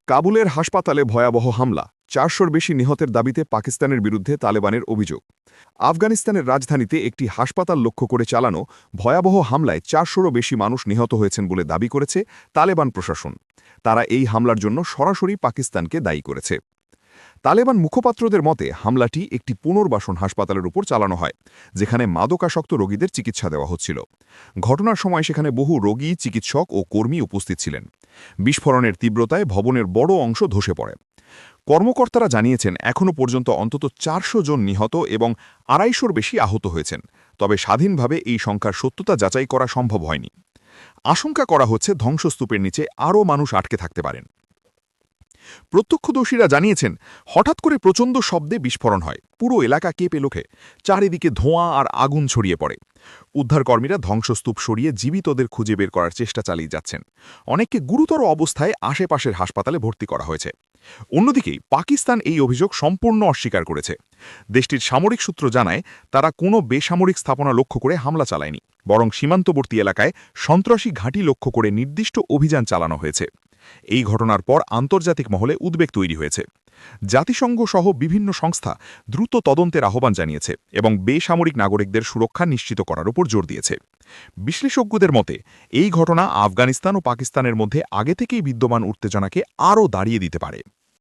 কাবুলের হাসপাতালে ভয়াবহ হামলা ৪০০-র বেশি নিহতের দাবিতে পাকিস্তানের বিরুদ্ধে তালেবানের অভিযোগ। আফগানিস্তানের রাজধানীতে একটি হাসপাতাল লক্ষ্য করে চালানো ভয়াবহ হামলায় ৪০০-রও বেশি মানুষ নিহত হয়েছেন বলে দাবি করেছে তালেবান প্রশাসন। তারা এই হামলার জন্য সরাসরি পাকিস্তানকে দায়ী করেছে। তালেবান মুখপাত্রদের মতে হামলাটি একটি পুনর্বাসন হাসপাতালের উপর চালানো হয়, যেখানে মাদকাসক্ত রোগীদের চিকিৎসা দেওয়া হচ্ছিল। ঘটনার সময় সেখানে বহু রোগী, চিকিৎসক ও কর্মী উপস্থিত ছিলেন। বিস্ফোরণের তীব্রতায় ভবনের বড় অংশ ধসে পড়ে। কর্মকর্তারা জানিয়েছেন এখনও পর্যন্ত অন্তত ৪০০ জন নিহত এবং ২৫০-র বেশি আহত হয়েছেন, তবে স্বাধীনভাবে এই সংখ্যার সত্যতা যাচাই করা সম্ভব হয়নি। আশঙ্কা করা হচ্ছে ধ্বংসস্তূপের নিচে আরও মানুষ আটকে থাকতে পারেন। প্রত্যক্ষদর্শীরা জানিয়েছেন হঠাৎ করে প্রচণ্ড শব্দে বিস্ফোরণ হয়, পুরো এলাকা কেঁপে ওঠে, চারিদিকে ধোঁয়া আর আগুন ছড়িয়ে পড়ে। উদ্ধারকর্মীরা ধ্বংসস্তূপ সরিয়ে জীবিতদের খুঁজে বের করার চেষ্টা চালিয়ে যাচ্ছেন। অনেককে গুরুতর অবস্থায় আশেপাশের হাসপাতালে ভর্তি করা হয়েছে। অন্যদিকে পাকিস্তান এই অভিযোগ সম্পূর্ণ অস্বীকার করেছে। দেশটির সামরিক সূত্র জানায় তারা কোনো বেসামরিক স্থাপনা লক্ষ্য করে হামলা চালায়নি, বরং সীমান্তবর্তী এলাকায় সন্ত্রাসী ঘাঁটি লক্ষ্য করে নির্দিষ্ট অভিযান চালানো হয়েছে। এই ঘটনার পর আন্তর্জাতিক মহলে উদ্বেগ তৈরি হয়েছে। জাতিসংঘ সহ বিভিন্ন সংস্থা দ্রুত তদন্তের আহ্বান জানিয়েছে এবং বেসামরিক নাগরিকদের সুরক্ষা নিশ্চিত করার উপর জোর দিয়েছে। বিশ্লেষজ্ঞদের মতে এই ঘটনা আফগানিস্তান ও পাকিস্তানের মধ্যে আগে থেকেই বিদ্যমান উত্তেজনাকে আরও দাঁড়িয়ে দিতে পারে।